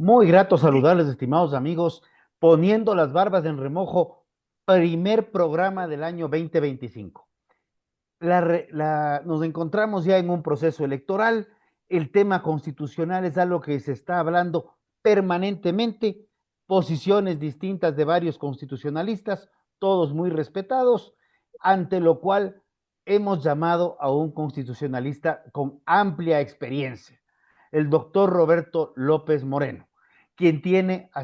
Muy grato saludarles, estimados amigos, poniendo las barbas en remojo, primer programa del año 2025. Nos encontramos ya en un proceso electoral, el tema constitucional es algo que se está hablando permanentemente, posiciones distintas de varios constitucionalistas, todos muy respetados, ante lo cual hemos llamado a un constitucionalista con amplia experiencia, el doctor Roberto López Moreno, quien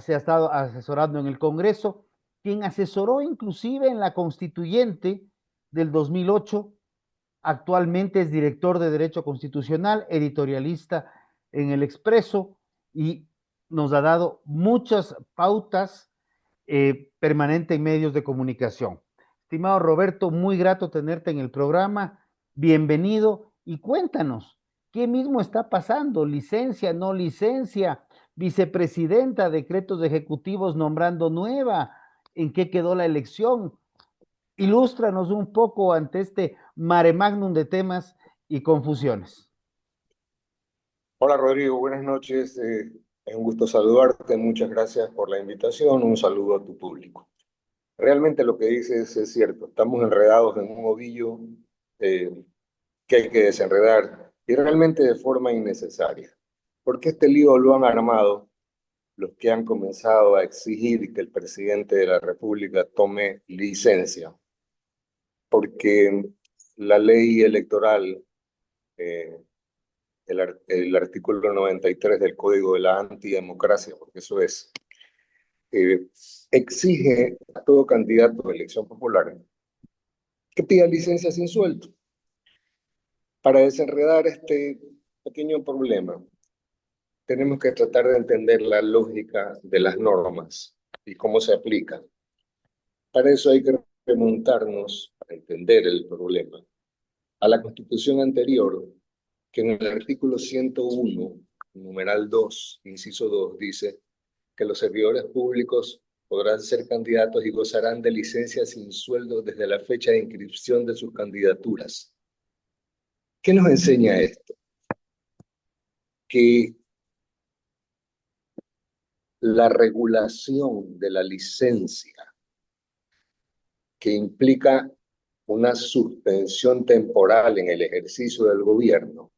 se ha estado asesorando en el Congreso, quien asesoró inclusive en la constituyente del 2008. Actualmente es director de Derecho Constitucional, editorialista en El Expreso y nos ha dado muchas pautas permanentes en medios de comunicación. Estimado Roberto, muy grato tenerte en el programa. Bienvenido y cuéntanos, ¿qué mismo está pasando? ¿Licencia, no licencia? Vicepresidenta, decretos ejecutivos nombrando nueva. ¿En qué quedó la elección? Ilústranos un poco ante este mare magnum de temas y confusiones. Hola Rodrigo, buenas noches. Es un gusto saludarte. Muchas gracias por la invitación. Un saludo a tu público. Realmente lo que dices es cierto. Estamos enredados en un ovillo eh, que hay que desenredar y realmente de forma innecesaria. Porque este lío lo han armado los que han comenzado a exigir que el presidente de la República tome licencia. Porque la ley electoral eh, el artículo 93 del Código de la Antidemocracia, porque eso es, eh, exige a todo candidato de elección popular que pida licencia sin sueldo. Para desenredar este pequeño problema, tenemos que tratar de entender la lógica de las normas y cómo se aplican. Para eso hay que remontarnos, para entender el problema, a la Constitución anterior, que en el artículo 101, numeral 2, inciso 2, dice que los servidores públicos podrán ser candidatos y gozarán de licencia sin sueldo desde la fecha de inscripción de sus candidaturas. ¿Qué nos enseña esto? Que la regulación de la licencia, que implica una suspensión temporal en el ejercicio del gobierno,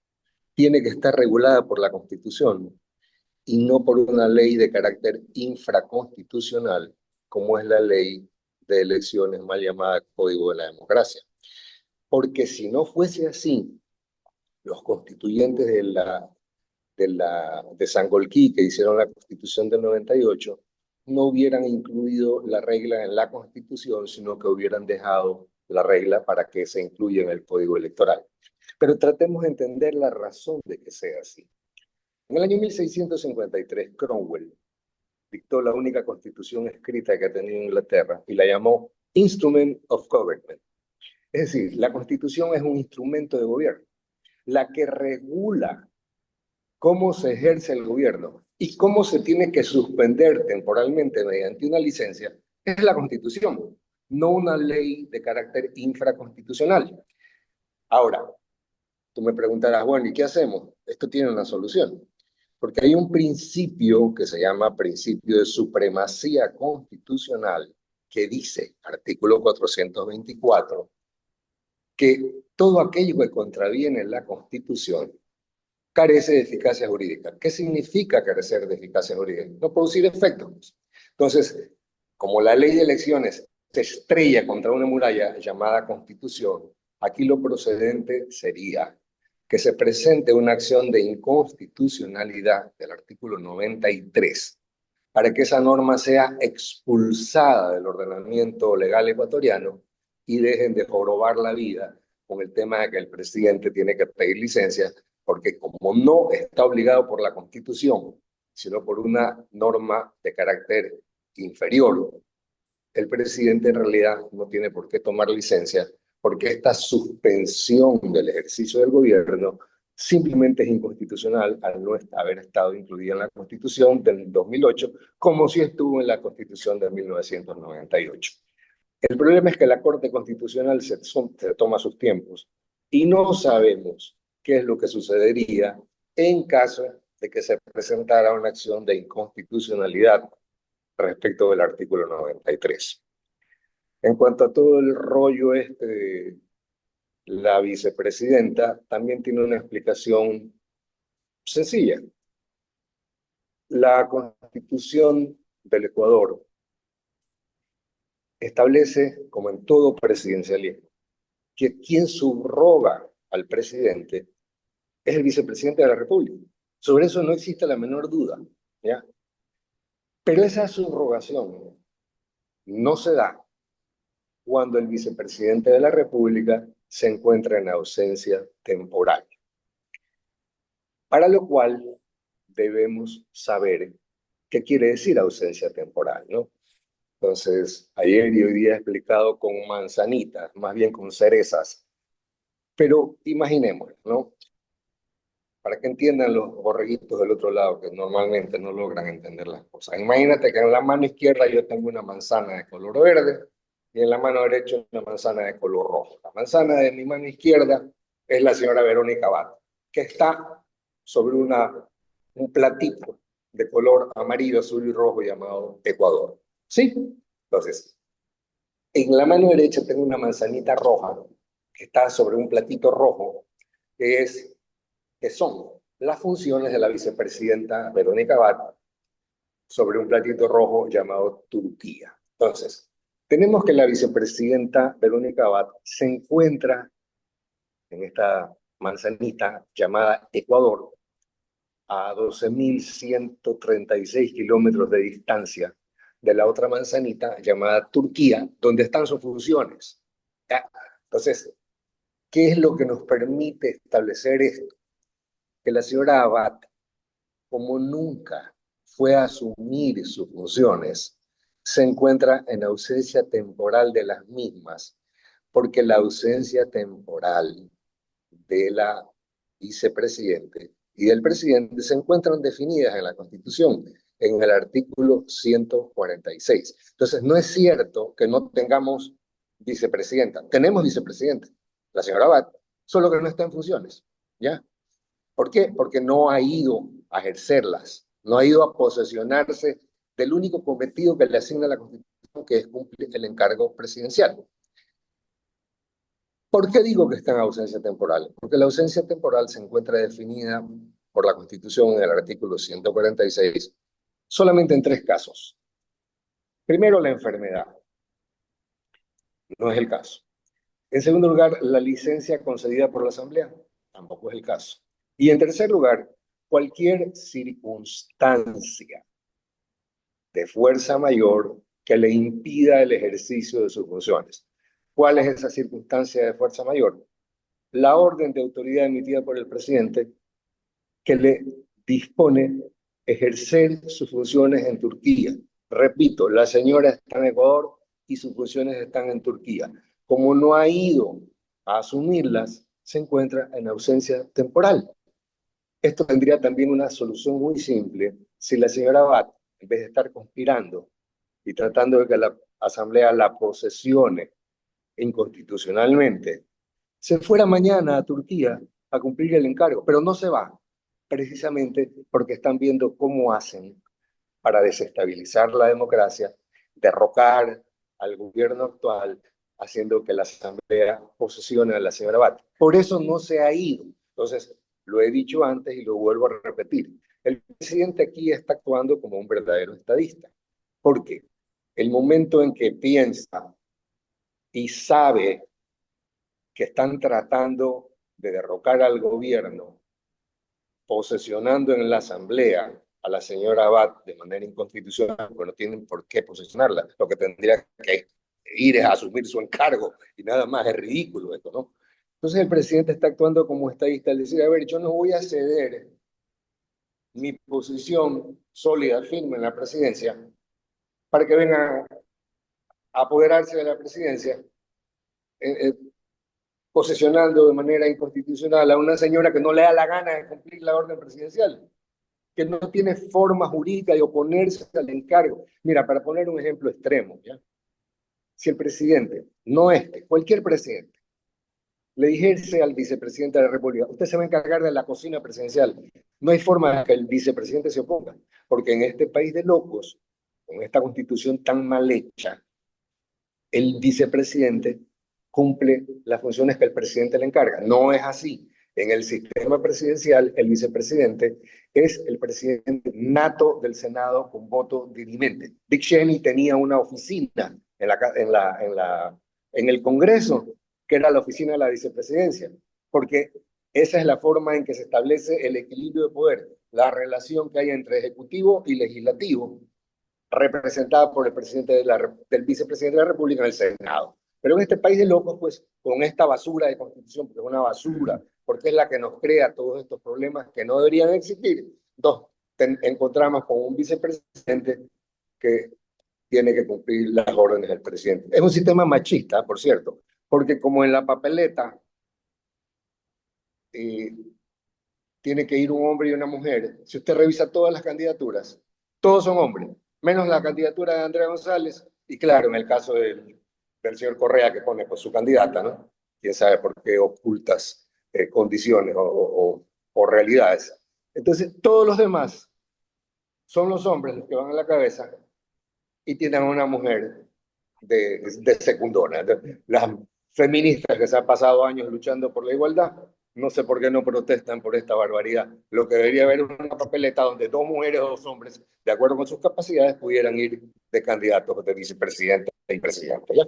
tiene que estar regulada por la Constitución y no por una ley de carácter infraconstitucional, como es la ley de elecciones mal llamada Código de la Democracia. Porque si no fuese así, los constituyentes de Sangolquí, que hicieron la Constitución del 98, no hubieran incluido la regla en la Constitución, sino que hubieran dejado la regla para que se incluya en el Código Electoral. Pero tratemos de entender la razón de que sea así. En el año 1653, Cromwell dictó la única constitución escrita que ha tenido Inglaterra y la llamó Instrument of Government. Es decir, la constitución es un instrumento de gobierno, la que regula cómo se ejerce el gobierno y cómo se tiene que suspender temporalmente mediante una licencia, es la constitución, no una ley de carácter infraconstitucional. Ahora, tú me preguntarás, bueno, ¿y qué hacemos? Esto tiene una solución. Porque hay un principio que se llama principio de supremacía constitucional que dice, artículo 424, que todo aquello que contraviene la Constitución carece de eficacia jurídica. ¿Qué significa carecer de eficacia jurídica? No producir efectos. Entonces, como la ley de elecciones se estrella contra una muralla llamada Constitución, aquí lo procedente sería que se presente una acción de inconstitucionalidad del artículo 93 para que esa norma sea expulsada del ordenamiento legal ecuatoriano y dejen de jorobar la vida con el tema de que el presidente tiene que pedir licencia, porque como no está obligado por la Constitución, sino por una norma de carácter inferior, el presidente en realidad no tiene por qué tomar licencia, porque esta suspensión del ejercicio del gobierno simplemente es inconstitucional al no haber estado incluida en la Constitución del 2008, como si estuvo en la Constitución de 1998. El problema es que la Corte Constitucional se toma sus tiempos y no sabemos qué es lo que sucedería en caso de que se presentara una acción de inconstitucionalidad respecto del artículo 93. En cuanto a todo el rollo este, la vicepresidenta también tiene una explicación sencilla. La Constitución del Ecuador establece, como en todo presidencialismo, que quien subroga al presidente es el vicepresidente de la República. Sobre eso no existe la menor duda, ¿ya? Pero esa subrogación no se da cuando el vicepresidente de la República se encuentra en ausencia temporal. Para lo cual debemos saber qué quiere decir ausencia temporal, ¿no? Entonces, ayer y hoy día he explicado con manzanitas, más bien con cerezas. Pero imaginemos, ¿no? Para que entiendan los borreguitos del otro lado que normalmente no logran entender las cosas. Imagínate que en la mano izquierda yo tengo una manzana de color verde y en la mano derecha una manzana de color rojo. La manzana de mi mano izquierda es la señora Verónica Abad, que está sobre un platito de color amarillo, azul y rojo llamado Ecuador. ¿Sí? Entonces, en la mano derecha tengo una manzanita roja que está sobre un platito rojo, que son las funciones de la vicepresidenta Verónica Abad sobre un platito rojo llamado Turquía. Entonces, tenemos que la vicepresidenta Verónica Abad se encuentra en esta manzanita llamada Ecuador, a 12.136 kilómetros de distancia de la otra manzanita llamada Turquía, donde están sus funciones. ¿Ya? Entonces, ¿qué es lo que nos permite establecer esto? Que la señora Abad, como nunca fue a asumir sus funciones, se encuentra en ausencia temporal de las mismas, porque la ausencia temporal de la vicepresidente y del presidente se encuentran definidas en la Constitución, en el artículo 146. Entonces, no es cierto que no tengamos vicepresidenta. Tenemos vicepresidenta, la señora Abad, solo que no está en funciones, ¿ya? ¿Por qué? Porque no ha ido a ejercerlas, no ha ido a posesionarse del único cometido que le asigna la Constitución, que es cumplir el encargo presidencial. ¿Por qué digo que está en ausencia temporal? Porque la ausencia temporal se encuentra definida por la Constitución en el artículo 146 solamente en 3 casos. Primero, la enfermedad. No es el caso. En segundo lugar, la licencia concedida por la Asamblea. Tampoco es el caso. Y en tercer lugar, cualquier circunstancia de fuerza mayor que le impida el ejercicio de sus funciones. ¿Cuál es esa circunstancia de fuerza mayor? La orden de autoridad emitida por el presidente que le dispone ejercer sus funciones en Turquía. Repito, la señora está en Ecuador y sus funciones están en Turquía. Como no ha ido a asumirlas, se encuentra en ausencia temporal. Esto tendría también una solución muy simple si la señora Abad, en vez de estar conspirando y tratando de que la Asamblea la posesione inconstitucionalmente, se fuera mañana a Turquía a cumplir el encargo, pero no se va, precisamente porque están viendo cómo hacen para desestabilizar la democracia, derrocar al gobierno actual, haciendo que la Asamblea posesione a la señora Abad. Por eso no se ha ido. Entonces, lo he dicho antes y lo vuelvo a repetir. El presidente aquí está actuando como un verdadero estadista. ¿Por qué? El momento en que piensa y sabe que están tratando de derrocar al gobierno, posesionando en la Asamblea a la señora Abad de manera inconstitucional, porque no tienen por qué posesionarla, lo que tendría que ir es a asumir su encargo y nada más, es ridículo esto, ¿no? Entonces el presidente está actuando como estadista al decir, a ver, yo no voy a ceder mi posición sólida, firme en la presidencia, para que vengan a apoderarse de la presidencia, posesionando de manera inconstitucional a una señora que no le da la gana de cumplir la orden presidencial, que no tiene forma jurídica de oponerse al encargo. Mira, para poner un ejemplo extremo, ¿ya? Si el presidente, no este, cualquier presidente, le dijese al vicepresidente de la República, usted se va a encargar de la cocina presidencial. No hay forma de que el vicepresidente se oponga, porque en este país de locos, con esta constitución tan mal hecha, el vicepresidente cumple las funciones que el presidente le encarga. No es así. En el sistema presidencial, el vicepresidente es el presidente nato del Senado con voto dirimente. Dick Cheney tenía una oficina en el Congreso, que era la oficina de la vicepresidencia, porque esa es la forma en que se establece el equilibrio de poder, la relación que hay entre ejecutivo y legislativo, representada por el presidente del vicepresidente de la República en el Senado. Pero en este país de locos, pues, con esta basura de constitución, porque es una basura, porque es la que nos crea todos estos problemas que no deberían existir, encontramos con un vicepresidente que tiene que cumplir las órdenes del presidente. Es un sistema machista, por cierto, porque como en la papeleta eh, tiene que ir un hombre y una mujer, si usted revisa todas las candidaturas, todos son hombres, menos la candidatura de Andrea González, y claro, en el caso del señor Correa, que pone pues, su candidata, ¿no? Quién sabe por qué ocultas condiciones o realidades. Entonces, todos los demás son los hombres los que van a la cabeza y tienen a una mujer de secundona. Las feministas que se han pasado años luchando por la igualdad, no sé por qué no protestan por esta barbaridad. Lo que debería haber es una papeleta donde dos mujeres o dos hombres, de acuerdo con sus capacidades, pudieran ir de candidatos de vicepresidente y presidente. ¿Ya?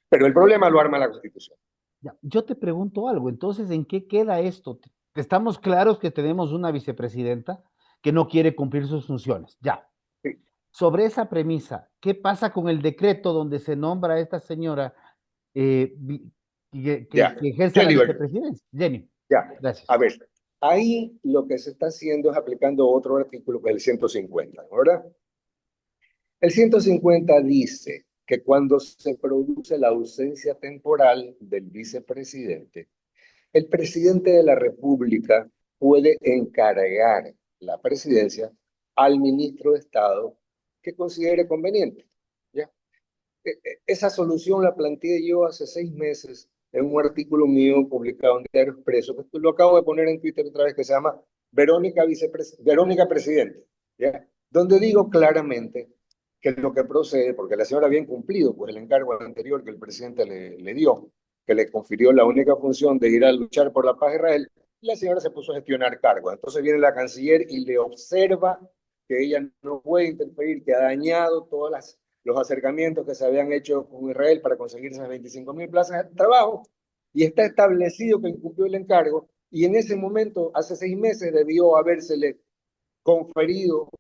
Pero el problema lo arma la Constitución. Ya, yo te pregunto algo, entonces, ¿en qué queda esto? Estamos claros que tenemos una vicepresidenta que no quiere cumplir sus funciones. Ya. Sí. Sobre esa premisa, ¿qué pasa con el decreto donde se nombra a esta señora que ejerza la Jenny, vicepresidencia? Jenny, ya, gracias. a ver, ahí lo que se está haciendo es aplicando otro artículo que es el 150, ¿verdad? El 150 dice que cuando se produce la ausencia temporal del vicepresidente, el presidente de la República puede encargar la presidencia al ministro de Estado que considere conveniente. ¿Ya? Esa solución la planteé yo hace 6 meses en un artículo mío publicado en Diario Expreso, que lo acabo de poner en Twitter otra vez, que se llama Verónica Presidente, ¿ya? Donde digo claramente que lo que procede, porque la señora había incumplido pues, el encargo anterior que el presidente le dio, que le confirió la única función de ir a luchar por la paz de Israel, la señora se puso a gestionar cargos. Entonces viene la canciller y le observa que ella no puede interferir, que ha dañado todas los acercamientos que se habían hecho con Israel para conseguir esas 25.000 plazas de trabajo, y está establecido que incumplió el encargo, y en ese momento, hace 6 meses, debió habérsele conferido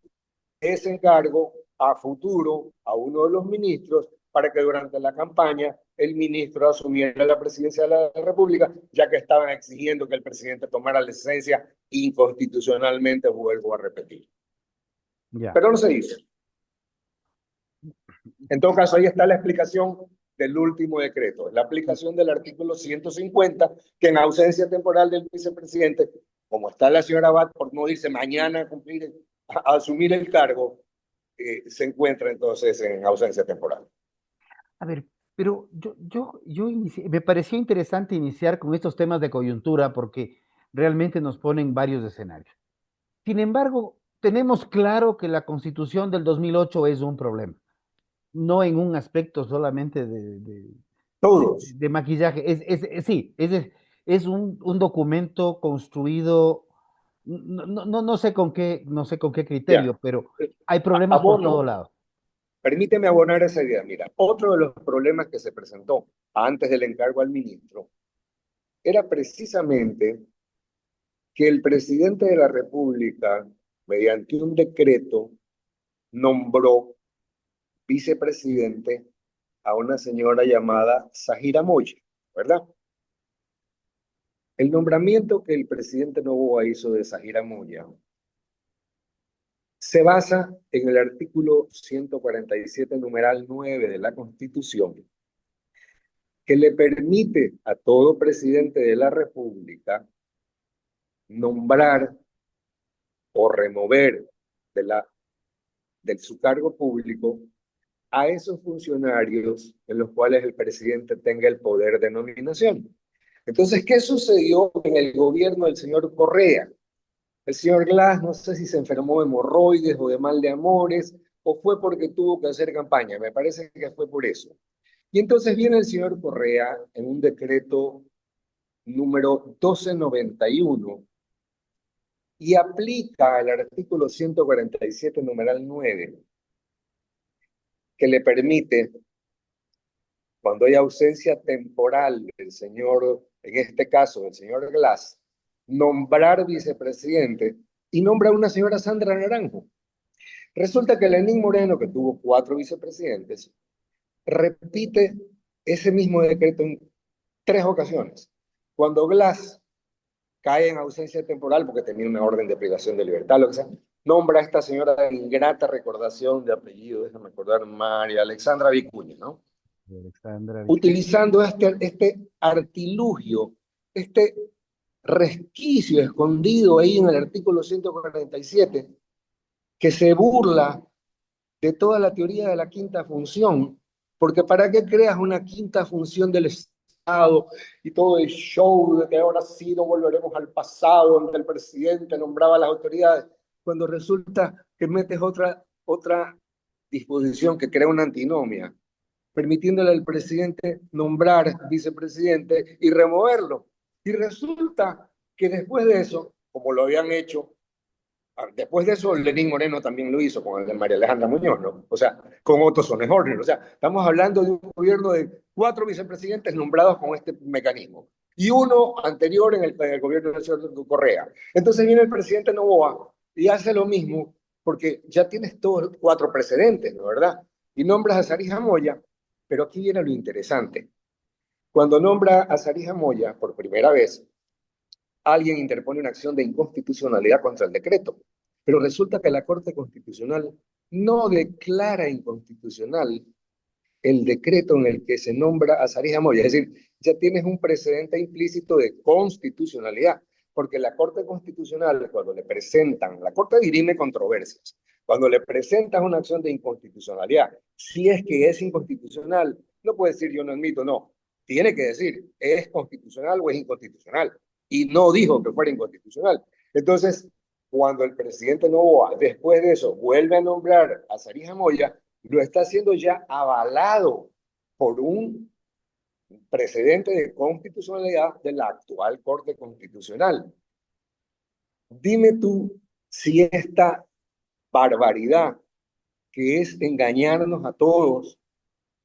ese encargo a futuro a uno de los ministros para que durante la campaña el ministro asumiera la presidencia de la República, ya que estaban exigiendo que el presidente tomara licencia inconstitucionalmente, vuelvo a repetir. Ya. Pero no se hizo. En todo caso, ahí está la explicación del último decreto, la aplicación del artículo 150, que en ausencia temporal del vicepresidente, como está la señora Abad, por no irse mañana a asumir el cargo, se encuentra entonces en ausencia temporal. A ver, pero me pareció interesante iniciar con estos temas de coyuntura porque realmente nos ponen varios escenarios. Sin embargo, tenemos claro que la Constitución del 2008 es un problema, no en un aspecto solamente Todos. de maquillaje. Sí, es un documento construido, no sé no sé con qué Ya. criterio, pero hay problemas por todo Abono, lado. permíteme abonar esa idea. Mira, otro de los problemas que se presentó antes del encargo al ministro era precisamente que el presidente de la República, mediante un decreto, nombró vicepresidente a una señora llamada Zahira Moya, ¿verdad? El nombramiento que el presidente Noboa hizo de Zahira Moya se basa en el artículo 147, numeral 9 de la Constitución, que le permite a todo presidente de la República nombrar o remover de su cargo público a esos funcionarios en los cuales el presidente tenga el poder de nominación. Entonces, ¿qué sucedió en el gobierno del señor Correa? El señor Glass, no sé si se enfermó de hemorroides o de mal de amores, o fue porque tuvo que hacer campaña. Me parece que fue por eso. Y entonces viene el señor Correa en un decreto número 1291 y aplica el artículo 147, numeral 9, que le permite, cuando hay ausencia temporal del señor, en este caso del señor Glass, nombrar vicepresidente y nombra a una señora Sandra Naranjo. Resulta que Lenín Moreno, que tuvo 4 vicepresidentes, repite ese mismo decreto en 3 ocasiones. Cuando Glass cae en ausencia temporal porque tenía una orden de privación de libertad, lo que sea, nombra a esta señora de ingrata recordación de apellido, déjame acordar, María Alexandra Vicuña, ¿no? Alexandra. Utilizando este artilugio, este resquicio escondido ahí en el artículo 147, que se burla de toda la teoría de la quinta función, porque ¿para qué creas una quinta función del Estado y todo el show de que ahora sí no volveremos al pasado donde el presidente nombraba a las autoridades, cuando resulta que metes otra disposición que crea una antinomia, permitiéndole al presidente nombrar vicepresidente y removerlo? Y resulta que después de eso, como lo habían hecho, después de eso, Lenín Moreno también lo hizo con el de María Alejandra Muñoz, ¿no? O sea, con Otto Sonnenhorner. O sea, estamos hablando de un gobierno de 4 vicepresidentes nombrados con este mecanismo. Y uno anterior en el gobierno del señor Correa. Entonces viene el presidente Noboa y hace lo mismo, porque ya tienes todos 4 precedentes, ¿no? ¿Verdad? Y nombras a Sarija Moya, pero aquí viene lo interesante. Cuando nombra a Sarija Moya por primera vez, alguien interpone una acción de inconstitucionalidad contra el decreto. Pero resulta que la Corte Constitucional no declara inconstitucional el decreto en el que se nombra a Sarija Moya. Es decir, ya tienes un precedente implícito de constitucionalidad, porque la Corte Constitucional, cuando le presentan, la Corte dirime controversias, cuando le presentas una acción de inconstitucionalidad, si es que es inconstitucional, no puede decir yo no admito, no. Tiene que decir, ¿es constitucional o es inconstitucional? Y no dijo que fuera inconstitucional. Entonces, cuando el presidente Noboa, después de eso, vuelve a nombrar a Sarija Moya, lo está haciendo ya avalado por un precedente de constitucionalidad de la actual Corte Constitucional. Dime tú si esta barbaridad, que es engañarnos a todos,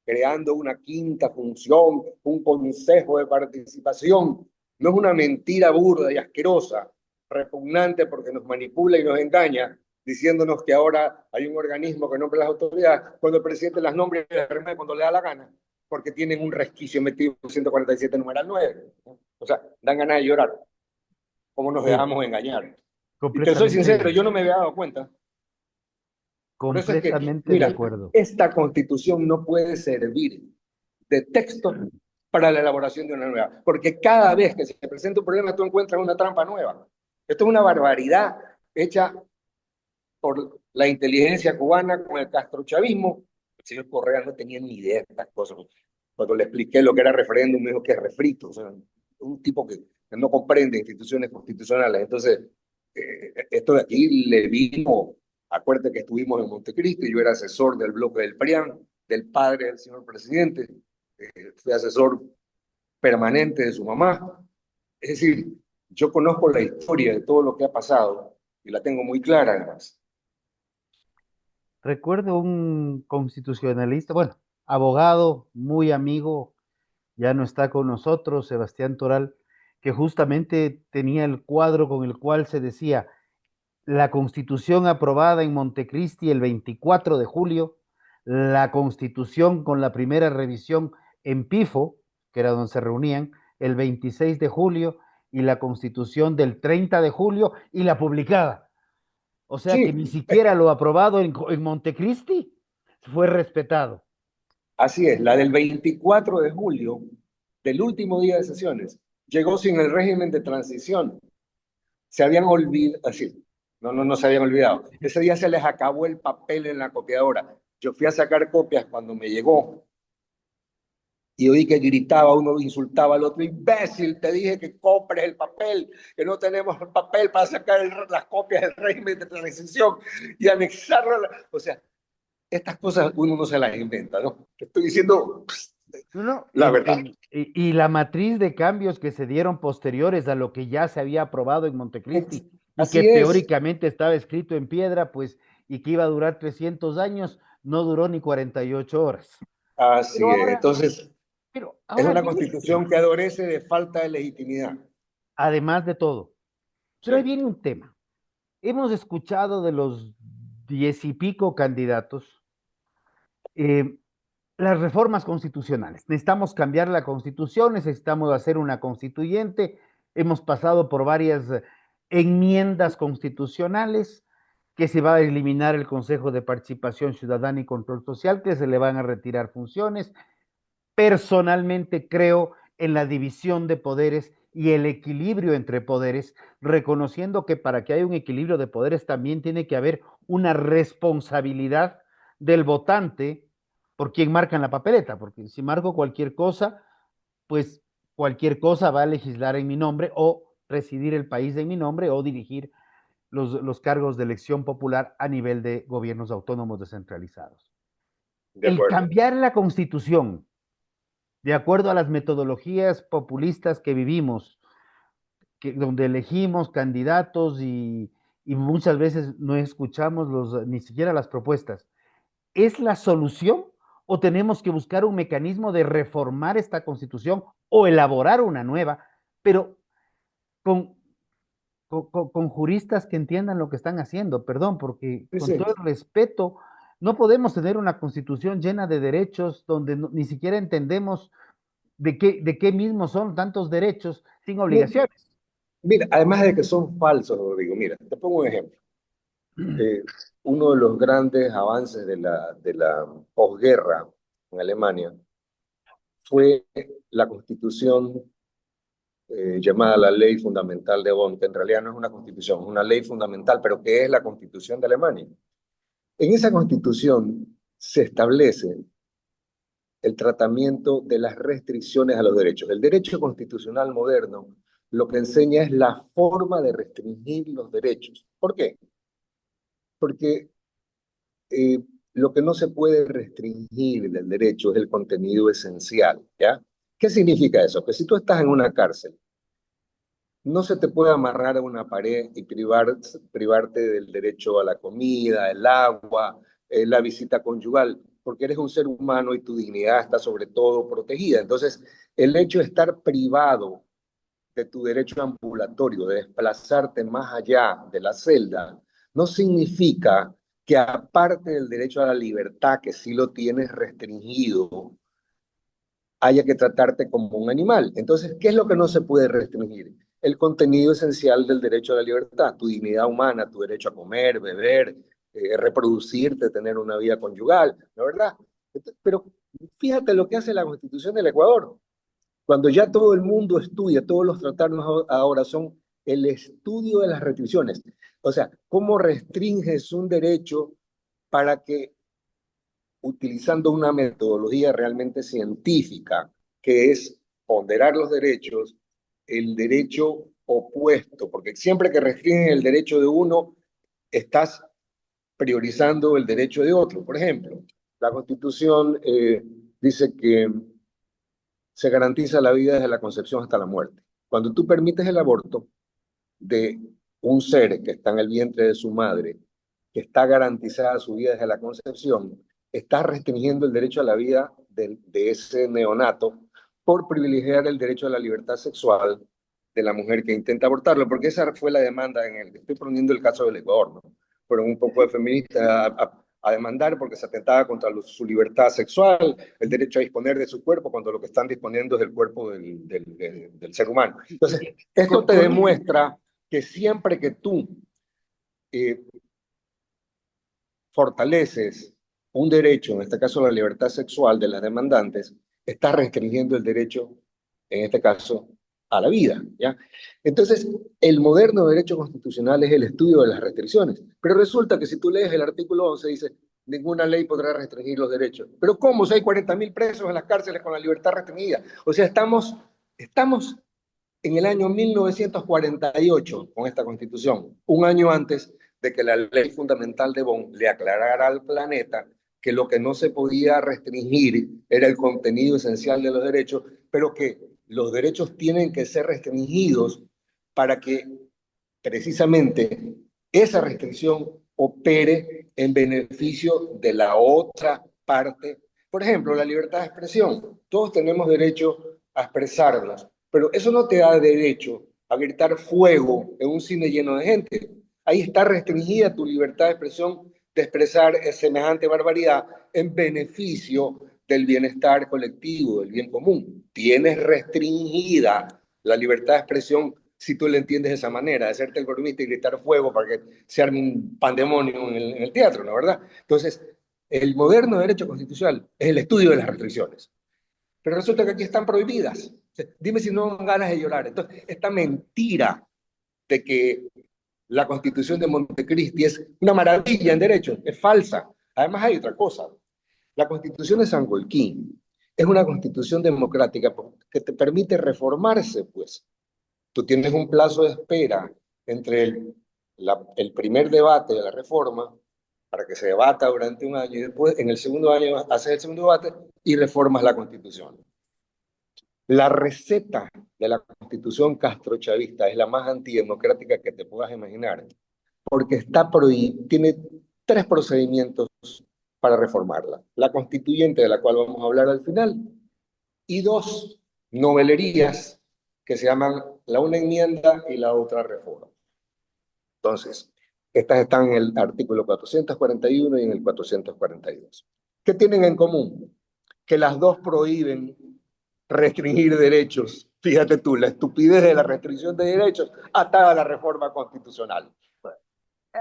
creando una quinta función, un consejo de participación, no es una mentira burda y asquerosa, repugnante porque nos manipula y nos engaña, diciéndonos que ahora hay un organismo que nombra las autoridades, cuando el presidente las nombra y las remete cuando le da la gana, porque tienen un resquicio metido en 147 numeral 9. O sea, dan ganas de llorar. ¿Cómo nos Sí, dejamos engañar? Y te soy completamente, sincero, yo no me había dado cuenta. Por eso es que, completamente de mira, acuerdo. esta constitución no puede servir de texto para la elaboración de una nueva, porque cada vez que se presenta un problema tú encuentras una trampa nueva. Esto es una barbaridad hecha por la inteligencia cubana con el castrochavismo. El señor Correa no tenía ni idea de estas cosas. Cuando le expliqué lo que era referéndum, me dijo que es refrito, o sea, un tipo que no comprende instituciones constitucionales. Entonces, esto de aquí le vino, acuérdate que estuvimos en Montecristo y yo era asesor del bloque del PRIAN, del padre del señor presidente, fui asesor permanente de su mamá. Es decir, yo conozco la historia de todo lo que ha pasado y la tengo muy clara además. Recuerdo un constitucionalista, bueno, abogado, muy amigo, ya no está con nosotros, Sebastián Toral, que justamente tenía el cuadro con el cual se decía la constitución aprobada en Montecristi el 24 de julio, la constitución con la primera revisión en Pifo, que era donde se reunían, el 26 de julio, y la constitución del 30 de julio y la publicada. O sea que ni Sí, siquiera lo aprobado en Montecristi fue respetado. así es, la del 24 de julio, del último día de sesiones, llegó sin el régimen de transición. Se habían olvidado, así, no se habían olvidado. Ese día se les acabó el papel en la copiadora. Yo fui a sacar copias cuando me llegó y oí que gritaba, uno insultaba al otro, imbécil, te dije que compres el papel, que no tenemos el papel para sacar las copias del régimen de transición y anexarlo. O sea, estas cosas uno no se las inventa, ¿no? Te estoy diciendo No, no, la verdad. y la matriz de cambios que se dieron posteriores a lo que ya se había aprobado en Montecristi y que Así es, teóricamente estaba escrito en piedra, pues, y que iba a durar 300 años, no duró ni 48 horas. así Pero es. ahora, Entonces, pero es ahora una viene el constitución tema, que adolece de falta de legitimidad. además de todo. Pero ahí Sí, viene un tema. Hemos escuchado de los 10 y pico candidatos, eh, las reformas constitucionales. Necesitamos cambiar la constitución, necesitamos hacer una constituyente. Hemos pasado por varias enmiendas constitucionales, que se va a eliminar el Consejo de Participación Ciudadana y Control Social, que se le van a retirar funciones. Personalmente creo en la división de poderes y el equilibrio entre poderes, reconociendo que para que haya un equilibrio de poderes también tiene que haber una responsabilidad del votante por quien marca en la papeleta, porque si marco cualquier cosa, pues cualquier cosa va a legislar en mi nombre o presidir el país en mi nombre o dirigir los cargos de elección popular a nivel de gobiernos autónomos descentralizados. de El acuerdo. cambiar la constitución de acuerdo a las metodologías populistas que vivimos, donde elegimos candidatos y muchas veces no escuchamos ni siquiera las propuestas. ¿Es la solución o tenemos que buscar un mecanismo de reformar esta constitución o elaborar una nueva, pero con, con juristas que entiendan lo que están haciendo? Perdón, porque Sí, con sí. todo el respeto, no podemos tener una constitución llena de derechos donde ni siquiera entendemos de qué mismos son tantos derechos sin obligaciones. Mira, además de que son falsos, Rodrigo, mira, te pongo un ejemplo. Eh, Uno de los grandes avances de la posguerra en Alemania fue la constitución llamada la Ley Fundamental de Bonn, que en realidad no es una constitución, es una ley fundamental, pero que es la constitución de Alemania. En esa constitución se establece el tratamiento de las restricciones a los derechos. El derecho constitucional moderno lo que enseña es la forma de restringir los derechos. ¿Por qué? Porque lo que no se puede restringir del derecho es el contenido esencial, ¿ya? ¿Qué significa eso? Que si tú estás en una cárcel, no se te puede amarrar a una pared y privarte del derecho a la comida, el agua, la visita conyugal, porque eres un ser humano y tu dignidad está sobre todo protegida. Entonces, el hecho de estar privado de tu derecho ambulatorio, de desplazarte más allá de la celda, no significa que aparte del derecho a la libertad, que sí lo tienes restringido, haya que tratarte como un animal. Entonces, ¿qué es lo que no se puede restringir? El contenido esencial del derecho a la libertad, tu dignidad humana, tu derecho a comer, beber, reproducirte, tener una vida conyugal, ¿no es verdad? Pero fíjate lo que hace la Constitución del Ecuador. Cuando ya todo el mundo estudia, todos los tratados ahora son el estudio de las restricciones. O sea, ¿cómo restringes un derecho para que utilizando una metodología realmente científica, que es ponderar los derechos, el derecho opuesto, porque siempre que restringen el derecho de uno, estás priorizando el derecho de otro? Por ejemplo, la Constitución dice que se garantiza la vida desde la concepción hasta la muerte. Cuando tú permites el aborto de un ser que está en el vientre de su madre, que está garantizada su vida desde la concepción, está restringiendo el derecho a la vida de ese neonato por privilegiar el derecho a la libertad sexual de la mujer que intenta abortarlo, porque esa fue la demanda en el, estoy poniendo el caso del Ecuador, ¿no? Fueron un poco de feministas a demandar porque se atentaba contra su libertad sexual, el derecho a disponer de su cuerpo, cuando lo que están disponiendo es del cuerpo del ser humano. Entonces, esto te Corrígeme. demuestra que siempre que tú eh, fortaleces un derecho, en este caso la libertad sexual de las demandantes, estás restringiendo el derecho, en este caso, a la vida, ¿ya? Entonces, el moderno derecho constitucional es el estudio de las restricciones, pero resulta que si tú lees el artículo 11 dice, ninguna ley podrá restringir los derechos. Pero ¿cómo? Si hay 40.000 presos en las cárceles con la libertad restringida. O sea, estamos en el año 1948 con esta Constitución, un año antes de que la ley fundamental de Bonn le aclarara al planeta que lo que no se podía restringir era el contenido esencial de los derechos, pero que los derechos tienen que ser restringidos para que precisamente esa restricción opere en beneficio de la otra parte. Por ejemplo, la libertad de expresión. Todos tenemos derecho a expresarnos, pero eso no te da derecho a gritar fuego en un cine lleno de gente. Ahí está restringida tu libertad de expresión de expresar semejante barbaridad en beneficio del bienestar colectivo, del bien común. Tienes restringida la libertad de expresión si tú le entiendes de esa manera, de hacerte el bromista y gritar fuego para que se arme un pandemonio en el teatro, ¿no? ¿Verdad? Entonces, el moderno derecho constitucional es el estudio de las restricciones. Pero resulta que aquí están prohibidas. O sea, dime si no dan ganas de llorar. Entonces, esta mentira de que la Constitución de Montecristi es una maravilla en derecho es falsa. Además, hay otra cosa. La Constitución de Sangolquín es una constitución democrática que te permite reformarse, pues. Tú tienes un plazo de espera entre el primer debate de la reforma para que se debata durante un año y después en el segundo año haces el segundo debate y reformas la Constitución. La receta de la Constitución castrochavista es la más antidemocrática que te puedas imaginar, porque tiene tres procedimientos para reformarla. La constituyente, de la cual vamos a hablar al final, y dos novelerías que se llaman la una enmienda y la otra reforma. Entonces, estas están en el artículo 441 y en el 442. ¿Qué tienen en común? Que las dos prohíben restringir derechos. Fíjate tú, la estupidez de la restricción de derechos atada a la reforma constitucional.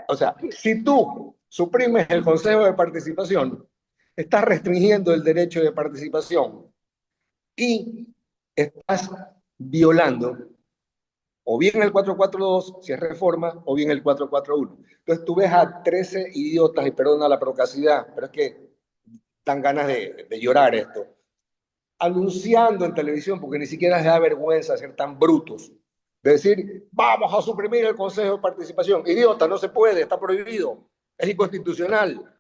O sea, si tú suprimes el Consejo de Participación, estás restringiendo el derecho de participación y estás violando o bien el 442, si es reforma, o bien el 441. Entonces tú ves a 13 idiotas, y perdona la procacidad, pero es que dan ganas de llorar esto, anunciando en televisión, porque ni siquiera les da vergüenza ser tan brutos, de decir, vamos a suprimir el Consejo de Participación. Idiota, no se puede, está prohibido, es inconstitucional,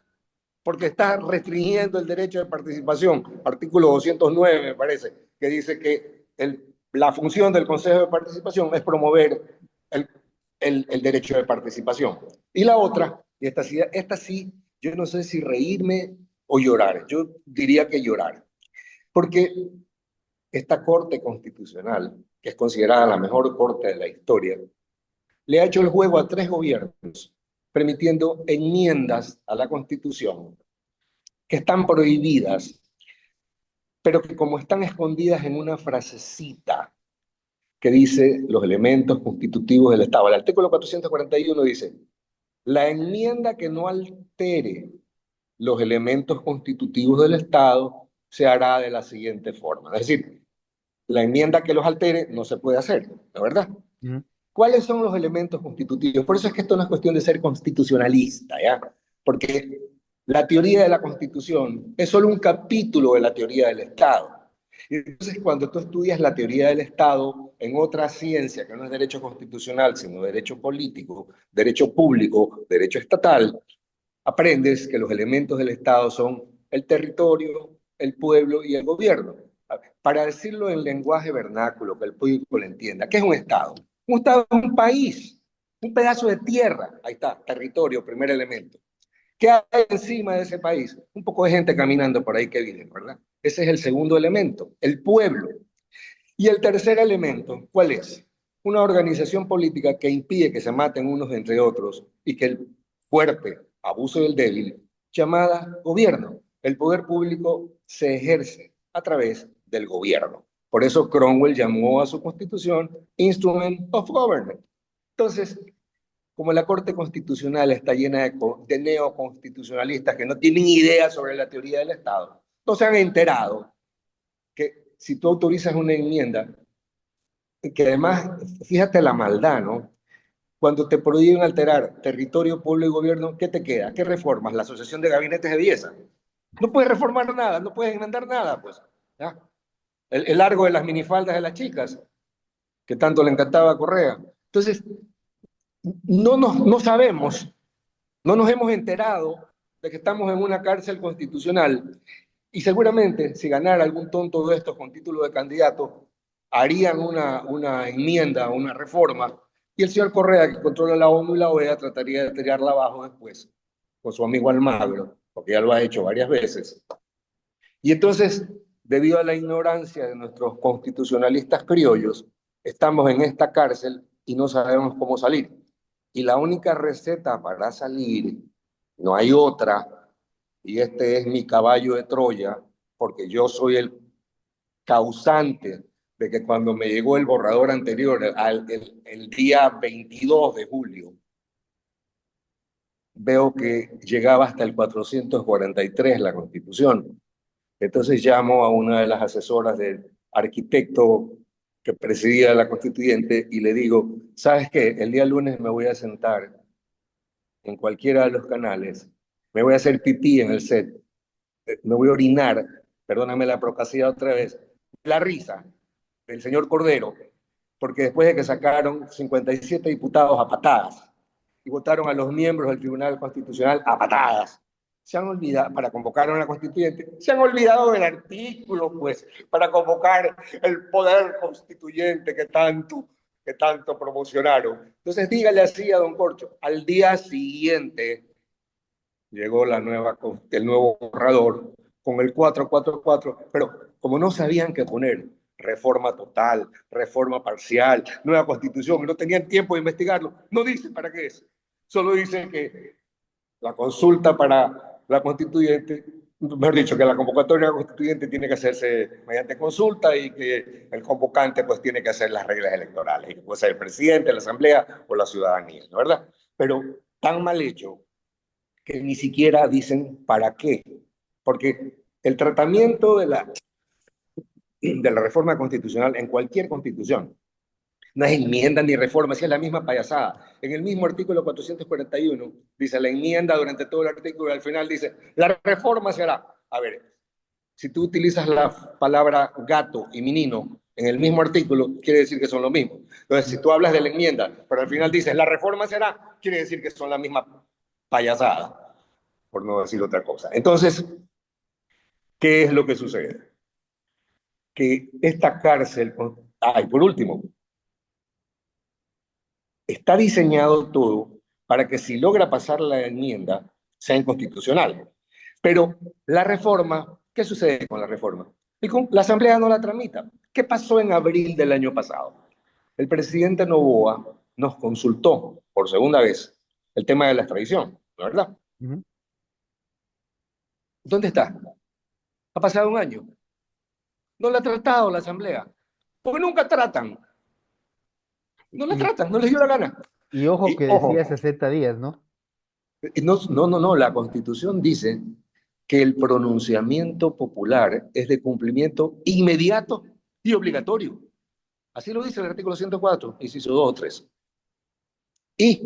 porque está restringiendo el derecho de participación. Artículo 209, me parece, que dice que la función del Consejo de Participación es promover el derecho de participación. Y la otra, y esta sí, yo no sé si reírme o llorar, yo diría que llorar, porque esta Corte Constitucional, que es considerada la mejor corte de la historia, le ha hecho el juego a tres gobiernos, permitiendo enmiendas a la Constitución que están prohibidas, pero que como están escondidas en una frasecita que dice los elementos constitutivos del Estado. El artículo 441 dice, la enmienda que no altere los elementos constitutivos del Estado se hará de la siguiente forma. Es decir, la enmienda que los altere no se puede hacer, ¿la verdad? ¿Cuáles son los elementos constitutivos? Por eso es que esto no es cuestión de ser constitucionalista, ¿ya? Porque la teoría de la Constitución es solo un capítulo de la teoría del Estado. Y entonces, cuando tú estudias la teoría del Estado en otra ciencia, que no es derecho constitucional, sino derecho político, derecho público, derecho estatal, aprendes que los elementos del Estado son el territorio, el pueblo y el gobierno. Para decirlo en lenguaje vernáculo, que el público lo entienda, ¿qué es un Estado? Un Estado es un país, un pedazo de tierra. Ahí está, territorio, primer elemento. ¿Qué hay encima de ese país? Un poco de gente caminando por ahí que vive, ¿verdad? Ese es el segundo elemento, el pueblo. Y el tercer elemento, ¿cuál es? Una organización política que impide que se maten unos entre otros y que el fuerte abuse del débil, llamada gobierno. El poder público se ejerce a través del gobierno. Por eso Cromwell llamó a su constitución Instrument of Government. Entonces, como la Corte Constitucional está llena de neoconstitucionalistas que no tienen idea sobre la teoría del Estado, no se han enterado que si tú autorizas una enmienda, que además, fíjate la maldad, ¿no? Cuando te prohíben alterar territorio, pueblo y gobierno, ¿qué te queda? ¿Qué reformas? La Asociación de Gabinetes de Belleza. No puedes reformar nada, no puedes enmendar nada, pues. ¿Ya? El largo de las minifaldas de las chicas, que tanto le encantaba a Correa. Entonces, no sabemos, no nos hemos enterado de que estamos en una cárcel constitucional y seguramente si ganara algún tonto de estos con título de candidato, harían una enmienda, una reforma, y el señor Correa, que controla la ONU y la OEA, trataría de tirarla abajo después con su amigo Almagro, porque ya lo ha hecho varias veces. Y entonces, debido a la ignorancia de nuestros constitucionalistas criollos, estamos en esta cárcel y no sabemos cómo salir. Y la única receta para salir, no hay otra, y este es mi caballo de Troya, porque yo soy el causante de que cuando me llegó el borrador anterior, el día 22 de julio, veo que llegaba hasta el 443 la Constitución. Entonces llamo a una de las asesoras del arquitecto que presidía la constituyente y le digo, ¿sabes qué? El día lunes me voy a sentar en cualquiera de los canales, me voy a hacer pipí en el set, me voy a orinar, perdóname la procacidad otra vez, la risa del señor Cordero, porque después de que sacaron 57 diputados a patadas y votaron a los miembros del Tribunal Constitucional a patadas, se han olvidado, para convocar a una constituyente, se han olvidado del artículo, pues, para convocar el poder constituyente que tanto promocionaron. Entonces dígale así a don Corcho, al día siguiente llegó el nuevo borrador con el 444, pero como no sabían qué poner, reforma total, reforma parcial, nueva constitución, y no tenían tiempo de investigarlo, no dicen para qué es. Solo dicen que la consulta para la constituyente, mejor dicho, que la convocatoria constituyente tiene que hacerse mediante consulta y que el convocante pues tiene que hacer las reglas electorales, y que puede ser el presidente, la asamblea o la ciudadanía, ¿no? ¿Verdad? Pero tan mal hecho que ni siquiera dicen para qué, porque el tratamiento de la reforma constitucional en cualquier constitución no es enmienda ni reforma, es la misma payasada. En el mismo artículo 441 dice la enmienda durante todo el artículo y al final dice la reforma será. A ver, si tú utilizas la palabra gato y menino en el mismo artículo, quiere decir que son lo mismo. Entonces, si tú hablas de la enmienda, pero al final dices la reforma será, quiere decir que son la misma payasada, por no decir otra cosa. Entonces, ¿qué es lo que sucede? Que esta cárcel, y por último, está diseñado todo para que si logra pasar la enmienda, sea inconstitucional. Pero la reforma, ¿qué sucede con la reforma? La Asamblea no la tramita. ¿Qué pasó en abril del año pasado? El presidente Noboa nos consultó por segunda vez el tema de la extradición, ¿no es verdad? Ujú. ¿Dónde está? Ha pasado un año. No la ha tratado la Asamblea. Porque nunca tratan. No la Y, tratan, no les dio la gana. y ojo Y que ojo, decía 60 días, ¿no? no, la Constitución dice que el pronunciamiento popular es de cumplimiento inmediato y obligatorio. Así lo dice el artículo 104, inciso 2 o 3. Y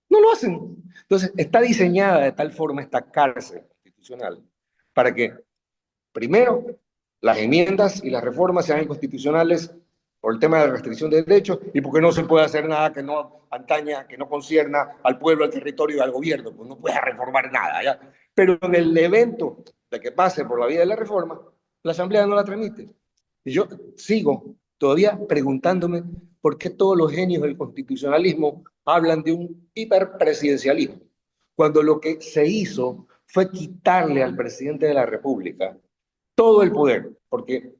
no lo hacen. Entonces, está diseñada de tal forma esta cárcel constitucional para que, primero, las enmiendas y las reformas sean inconstitucionales por el tema de la restricción de derechos y porque no se puede hacer nada que no antaña, que no concierna al pueblo, al territorio y al gobierno, pues no puede reformar nada, ¿ya? Pero en el evento de que pase por la vía de la reforma, la Asamblea no la tramite. Y yo sigo todavía preguntándome por qué todos los genios del constitucionalismo hablan de un hiperpresidencialismo, cuando lo que se hizo fue quitarle al presidente de la República todo el poder, porque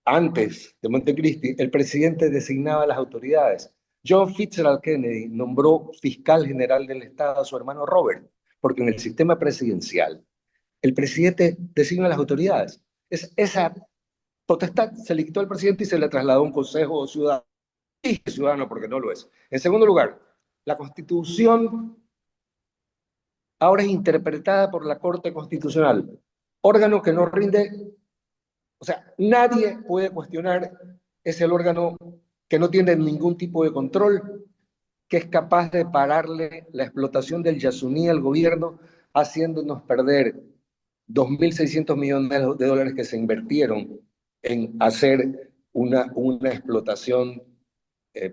antes de Montecristi, el presidente designaba a las autoridades. John Fitzgerald Kennedy nombró fiscal general del Estado a su hermano Robert, porque en el sistema presidencial el presidente designa a las autoridades. Esa potestad se le quitó al presidente y se le trasladó a un consejo ciudadano. Y ciudadano porque no lo es. En segundo lugar, la Constitución ahora es interpretada por la Corte Constitucional, órgano que no rinde, o sea, nadie puede cuestionar, es el órgano que no tiene ningún tipo de control, que es capaz de pararle la explotación del Yasuní al gobierno, haciéndonos perder 2.600 millones de dólares que se invirtieron en hacer una explotación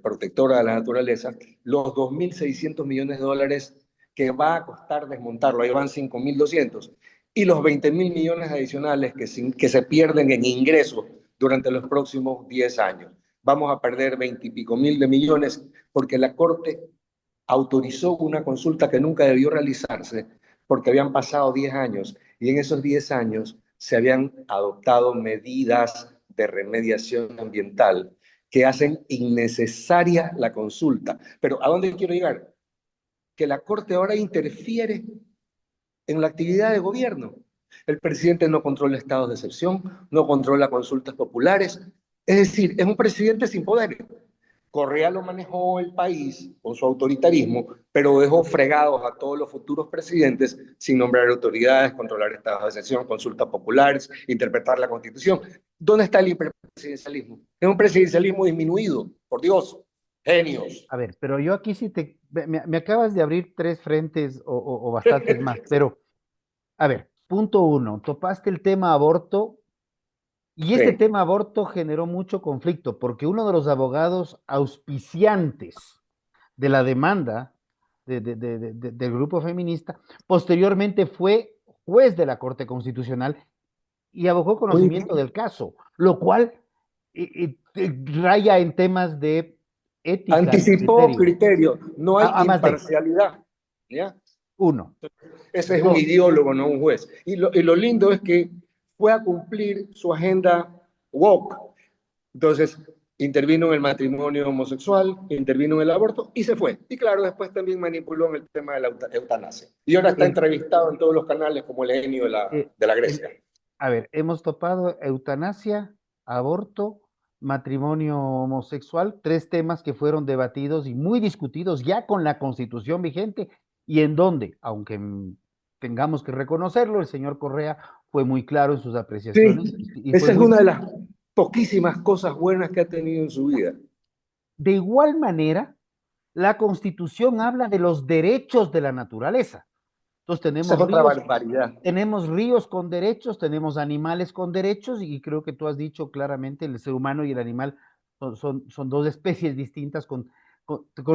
protectora de la naturaleza, los 2.600 millones de dólares que va a costar desmontarlo, ahí van 5.200, y los 20.000 millones adicionales que se pierden en ingresos durante los próximos 10 años. Vamos a perder 20 y pico mil de millones porque la Corte autorizó una consulta que nunca debió realizarse porque habían pasado 10 años y en esos 10 años se habían adoptado medidas de remediación ambiental que hacen innecesaria la consulta. Pero ¿a dónde quiero llegar? Que la Corte ahora interfiere en la actividad de gobierno. El presidente no controla estados de excepción, no controla consultas populares. Es decir, es un presidente sin poder. Correa lo manejó el país con su autoritarismo, pero dejó fregados a todos los futuros presidentes sin nombrar autoridades, controlar estados de excepción, consultas populares, interpretar la Constitución. ¿Dónde está el hiperpresidencialismo? Es un presidencialismo disminuido, por Dios, genios. A ver, pero yo aquí sí me acabas de abrir tres frentes o bastantes más, pero a ver, punto uno, topaste el tema aborto y este Sí, tema aborto generó mucho conflicto porque uno de los abogados auspiciantes de la demanda del grupo feminista posteriormente fue juez de la Corte Constitucional y abogó muy conocimiento bien. del caso, lo cual raya en temas de ética y Anticipó criterio. criterio, no hay A más de imparcialidad. ¿Ya? uno. Ese es un Dos, ideólogo, no un juez. Y lo lindo es que fue a cumplir su agenda woke. Entonces, intervino en el matrimonio homosexual, intervino en el aborto y se fue. Y claro, después también manipuló en el tema de la eutanasia. Y ahora está el, entrevistado en todos los canales como el genio de la, eh, de la el- Grecia. a ver, hemos topado eutanasia, aborto, matrimonio homosexual, tres temas que fueron debatidos y muy discutidos ya con la constitución vigente y en donde, aunque tengamos que reconocerlo, el señor Correa fue muy claro en sus apreciaciones Sí, y fue esa es muy... una de las poquísimas cosas buenas que ha tenido en su vida. De igual manera, la constitución habla de los derechos de la naturaleza. Entonces Esa es otra barbaridad. tenemos ríos con derechos, tenemos animales con derechos y creo que tú has dicho claramente el ser humano y el animal son dos especies distintas con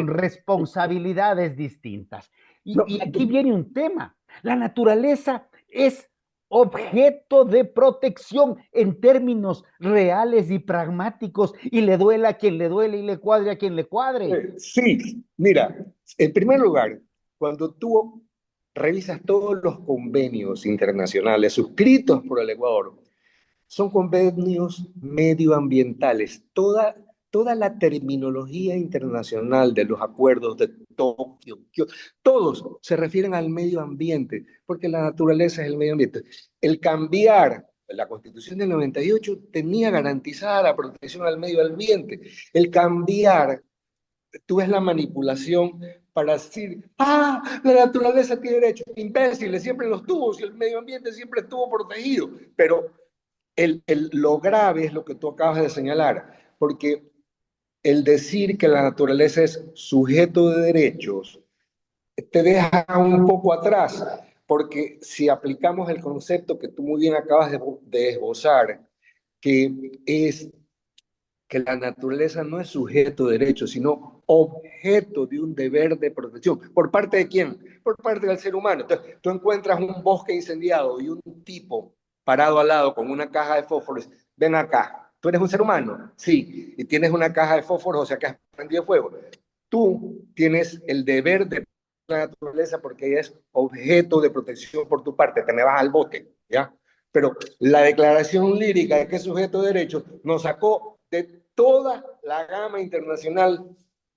responsabilidades distintas. No, Y aquí viene un tema. La naturaleza es objeto de protección en términos reales y pragmáticos y le duele a quien le duele y le cuadre a quien le cuadre. sí, mira, en primer lugar, cuando tú revisas todos los convenios internacionales suscritos por el Ecuador, son convenios medioambientales. Toda la terminología internacional de los acuerdos de Tokio, todos se refieren al medio ambiente, porque la naturaleza es el medio ambiente. El cambiar la Constitución del 98 tenía garantizada la protección al medio ambiente. El cambiar, tú ves la manipulación para decir, la naturaleza tiene derechos, imbéciles, siempre los tuvo, si el medio ambiente siempre estuvo protegido, pero lo grave es lo que tú acabas de señalar, porque el decir que la naturaleza es sujeto de derechos te deja un poco atrás, porque si aplicamos el concepto que tú muy bien acabas de esbozar, que es que la naturaleza no es sujeto de derechos, sino objeto de un deber de protección. ¿Por parte de quién? Por parte del ser humano. Entonces, tú encuentras un bosque incendiado y un tipo parado al lado con una caja de fósforos. Ven acá, ¿tú eres un ser humano? Sí, y tienes una caja de fósforos, o sea que has prendido fuego. Tú tienes el deber de la naturaleza porque ella es objeto de protección por tu parte, te me vas al bote, ¿ya? Pero la declaración lírica de que es sujeto de derechos nos sacó de toda la gama internacional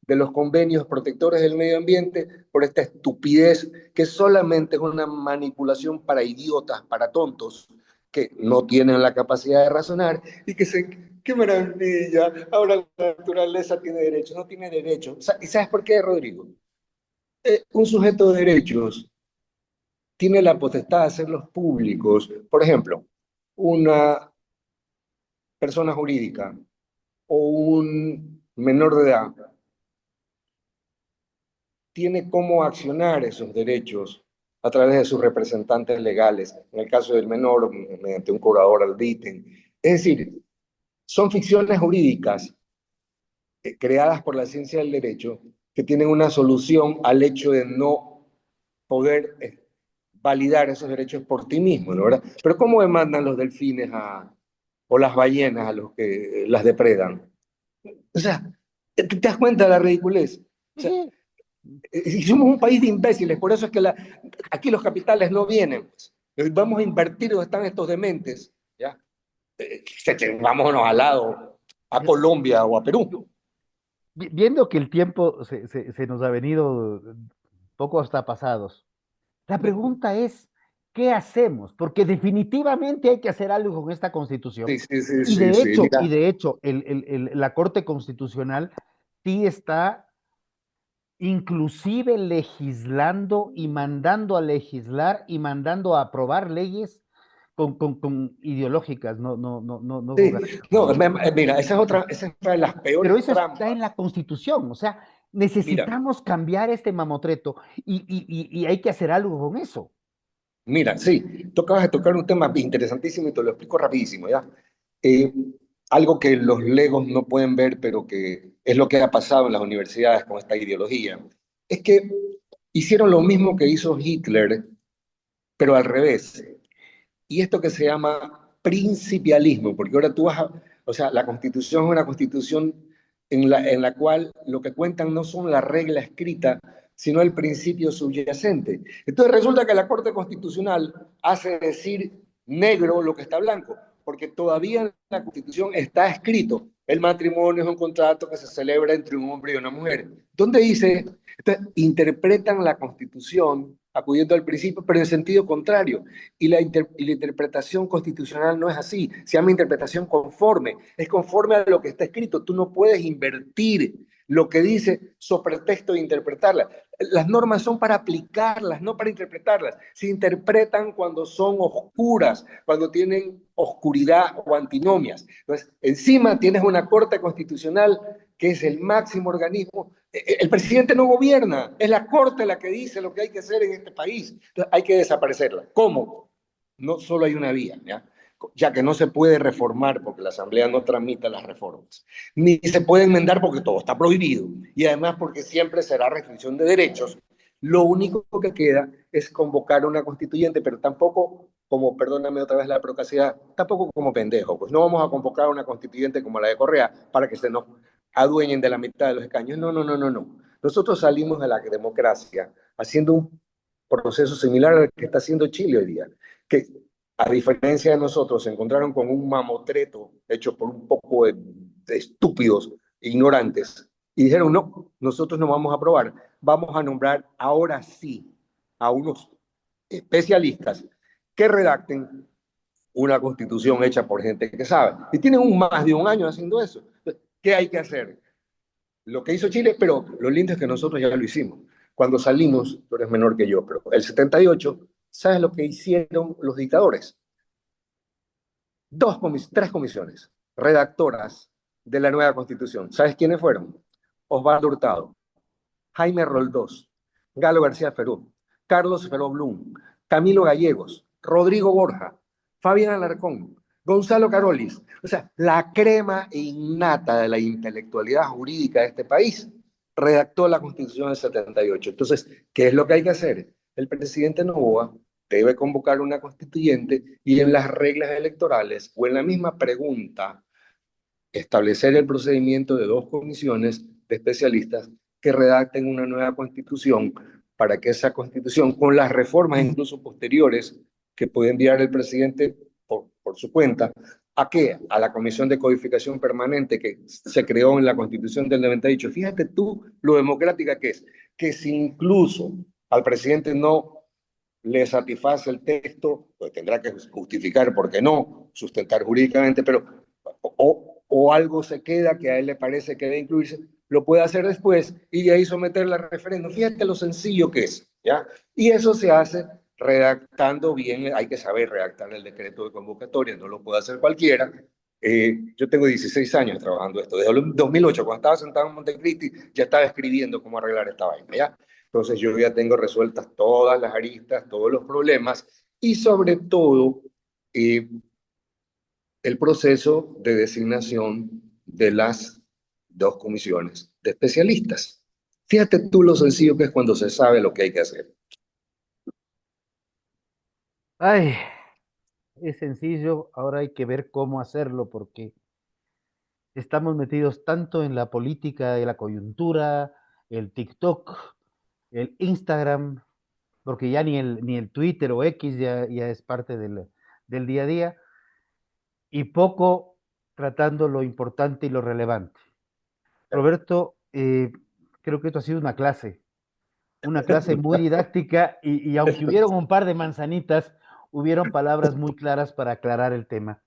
de los convenios protectores del medio ambiente por esta estupidez que solamente es una manipulación para idiotas, para tontos, que no tienen la capacidad de razonar y que se... ¡Qué maravilla! Ahora la naturaleza tiene derechos, no tiene derechos. ¿Y sabes por qué, Rodrigo? Un sujeto de derechos tiene la potestad de hacerlos públicos. Por ejemplo, una persona jurídica o un menor de edad tiene cómo accionar esos derechos a través de sus representantes legales, en el caso del menor, mediante un curador ad litem. Es decir, son ficciones jurídicas creadas por la ciencia del derecho que tienen una solución al hecho de no poder validar esos derechos por ti mismo, ¿no? ¿Verdad? Pero ¿cómo demandan los delfines o las ballenas a los que las depredan? O sea, ¿te das cuenta de la ridiculez? O Sí, sea, sí. y somos un país de imbéciles, por eso es que aquí los capitales no vienen. Pues. Vamos a invertir donde están estos dementes, ¿ya? Vámonos al lado, a Colombia o a Perú. Viendo que el tiempo se nos ha venido poco hasta pasados, la pregunta es, ¿qué hacemos? Porque definitivamente hay que hacer algo con esta constitución. Sí, sí, sí, Y sí, de sí. hecho, y Mira, de hecho, la Corte Constitucional sí está inclusive legislando y mandando a legislar y mandando a aprobar leyes con ideológicas, no con sí. No, carácter. mira, esa es otra de las Pero peores eso está en trampas. la Constitución, o sea, Mira, necesitamos cambiar este mamotreto y hay que hacer algo con eso. mira, sí, tú acabas de tocar un tema interesantísimo y te lo explico rapidísimo, ¿ya? Eh, Algo que los legos no pueden ver, pero que es lo que ha pasado en las universidades con esta ideología, es que hicieron lo mismo que hizo Hitler, pero al revés. Y esto que se llama principialismo, porque ahora tú o sea, la constitución es una constitución en la cual lo que cuentan no son la regla escrita, sino el principio subyacente. Entonces resulta que la Corte Constitucional hace decir negro lo que está blanco, porque todavía en la Constitución está escrito, el matrimonio es un contrato que se celebra entre un hombre y una mujer. ¿Dónde dice? Entonces, interpretan la Constitución acudiendo al principio, pero en sentido contrario. Y la interpretación constitucional no es así, se llama interpretación conforme, es conforme a lo que está escrito. Tú no puedes invertir lo que dice sobre pretexto de interpretarla. Las normas son para aplicarlas, no para interpretarlas. Se interpretan cuando son oscuras, cuando tienen oscuridad o antinomias. Entonces, encima tienes una Corte Constitucional que es el máximo organismo. El presidente no gobierna, es la Corte la que dice lo que hay que hacer en este país. Entonces, hay que desaparecerla. ¿Cómo? No solo hay una vía, ya que no se puede reformar porque la Asamblea no tramita las reformas, ni se puede enmendar porque todo está prohibido, y además porque siempre será restricción de derechos. Lo único que queda es convocar una constituyente, pero tampoco como, perdóname otra vez la procacidad, tampoco como pendejo, pues no vamos a convocar una constituyente como la de Correa para que se nos adueñen de la mitad de los escaños. No, no, no, no, no. Nosotros salimos de la democracia haciendo un proceso similar al que está haciendo Chile hoy día, que a diferencia de nosotros se encontraron con un mamotreto hecho por un poco de estúpidos, ignorantes, y dijeron, no, nosotros no vamos a aprobar, vamos a nombrar ahora sí a unos especialistas que redacten una constitución hecha por gente que sabe. Y tienen más de un año haciendo eso. ¿Qué hay que hacer? Lo que hizo Chile, pero lo lindo es que nosotros ya lo hicimos. Cuando salimos, tú eres menor que yo, pero el 78, ¿sabes lo que hicieron los dictadores? Tres comisiones redactoras de la nueva constitución. ¿Sabes quiénes fueron? Osvaldo Hurtado, Jaime Roldós, Galo García Ferú, Carlos Feró Blum, Camilo Gallegos, Rodrigo Borja, Fabián Alarcón, Gonzalo Carolis. O sea, la crema innata de la intelectualidad jurídica de este país redactó la Constitución del 78. Entonces, ¿qué es lo que hay que hacer? El presidente Noboa debe convocar una constituyente y en las reglas electorales o en la misma pregunta establecer el procedimiento de dos comisiones de especialistas que redacten una nueva constitución para que esa constitución, con las reformas incluso posteriores que puede enviar el presidente por su cuenta, ¿a qué? A la Comisión de Codificación Permanente que se creó en la Constitución del 98. Fíjate tú lo democrática que si incluso al presidente no le satisface el texto, pues tendrá que justificar por qué no, sustentar jurídicamente, pero o algo se queda que a él le parece que debe incluirse, lo puede hacer después y de ahí someterla a referéndum. Fíjate lo sencillo que es, ¿ya? Y eso se hace redactando bien, hay que saber redactar el decreto de convocatoria, no lo puede hacer cualquiera. Yo tengo 16 años trabajando esto, desde el 2008, cuando estaba sentado en Montecristi, ya estaba escribiendo cómo arreglar esta vaina, ¿ya? Entonces yo ya tengo resueltas todas las aristas, todos los problemas y sobre todo eh, el proceso de designación de las dos comisiones de especialistas. Fíjate tú lo sencillo que es cuando se sabe lo que hay que hacer. Ay, es sencillo, ahora hay que ver cómo hacerlo porque estamos metidos tanto en la política de la coyuntura, el TikTok, el Instagram, porque ya ni el Twitter o X ya es parte del día a día, y poco tratando lo importante y lo relevante. Roberto, creo que esto ha sido una clase muy didáctica y aunque hubieron un par de manzanitas, hubieron palabras muy claras para aclarar el tema.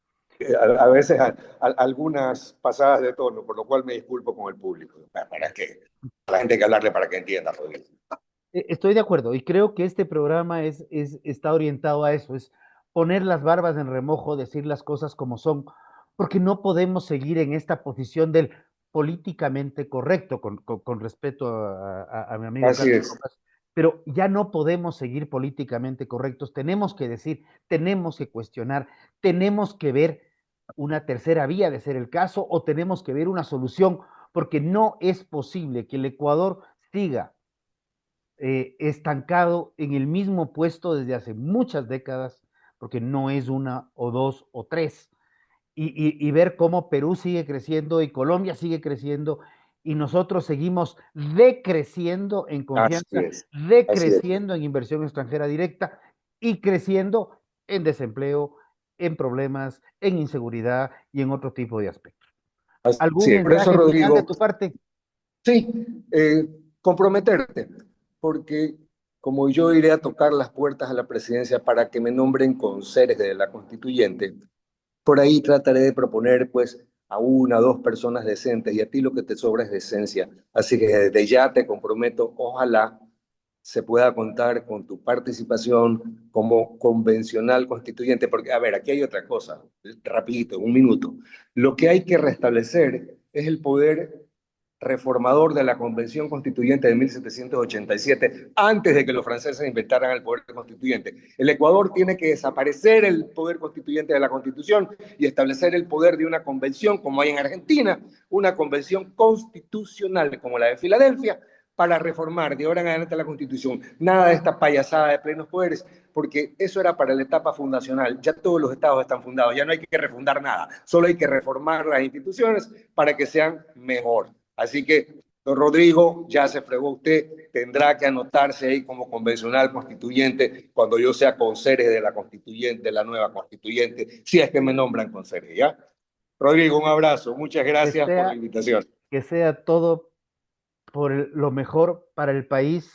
A veces algunas pasadas de tono, por lo cual me disculpo con el público. Para que a la gente hay que hablarle para que entienda, Rodrigo. Estoy de acuerdo y creo que este programa está orientado a eso, es poner las barbas en remojo, decir las cosas como son, porque no podemos seguir en esta posición del políticamente correcto, con respeto a mi amigo Así Carlos es. Rojas, pero ya no podemos seguir políticamente correctos, tenemos que decir, tenemos que cuestionar, tenemos que ver una tercera vía de ser el caso o tenemos que ver una solución, porque no es posible que el Ecuador siga estancado en el mismo puesto desde hace muchas décadas, porque no es una o dos o tres, y ver cómo Perú sigue creciendo y Colombia sigue creciendo y nosotros seguimos decreciendo en Así confianza, es. Así es. decreciendo en inversión extranjera directa y creciendo en desempleo, en problemas, en inseguridad y en otro tipo de aspectos. Así ¿Algún es. Por eso, mensaje final de Rodrigo, tu parte? sí, comprometerte, porque como yo iré a tocar las puertas a la presidencia para que me nombren conserjes de la constituyente, por ahí trataré de proponer pues a una o dos personas decentes y a ti lo que te sobra es decencia. Así que desde ya te comprometo, ojalá se pueda contar con tu participación como convencional constituyente, porque a ver, aquí hay otra cosa, rapidito, un minuto. Lo que hay que restablecer es el poder reformador de la Convención Constituyente de 1787, antes de que los franceses inventaran el poder constituyente. El Ecuador tiene que desaparecer el poder constituyente de la Constitución y establecer el poder de una convención, como hay en Argentina, una convención constitucional como la de Filadelfia, para reformar de ahora en adelante la Constitución. Nada de esta payasada de plenos poderes, porque eso era para la etapa fundacional. Ya todos los estados están fundados, ya no hay que refundar nada, solo hay que reformar las instituciones para que sean mejor. Así que, don Rodrigo, ya se fregó usted, tendrá que anotarse ahí como convencional constituyente cuando yo sea conserje de la constituyente, de la nueva constituyente, si es que me nombran conserje, ¿ya? Rodrigo, un abrazo, muchas Que gracias por la sea, invitación. que sea todo por lo mejor para el país,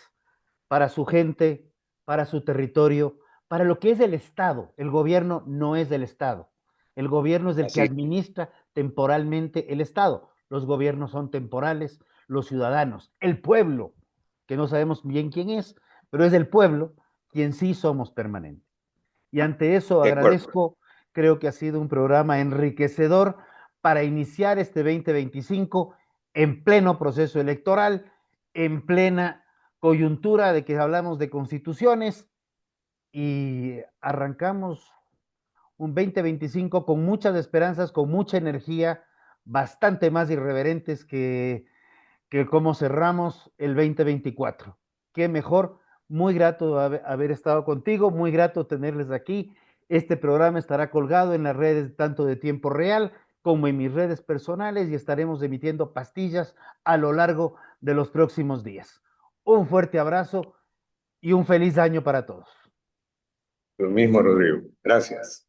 para su gente, para su territorio, para lo que es el Estado. El gobierno no es del Estado. El gobierno es el que Así es. administra temporalmente el Estado. Los gobiernos son temporales, los ciudadanos, el pueblo, que no sabemos bien quién es, pero es el pueblo quien sí somos permanentes. Y ante eso De acuerdo. agradezco, creo que ha sido un programa enriquecedor para iniciar este 2025 en pleno proceso electoral, en plena coyuntura de que hablamos de constituciones y arrancamos un 2025 con muchas esperanzas, con mucha energía, bastante más irreverentes que cómo cerramos el 2024. Qué mejor, muy grato haber estado contigo, muy grato tenerles aquí. Este programa estará colgado en las redes tanto de tiempo real como en mis redes personales y estaremos emitiendo pastillas a lo largo de los próximos días. Un fuerte abrazo y un feliz año para todos. Lo mismo, Rodrigo. Gracias.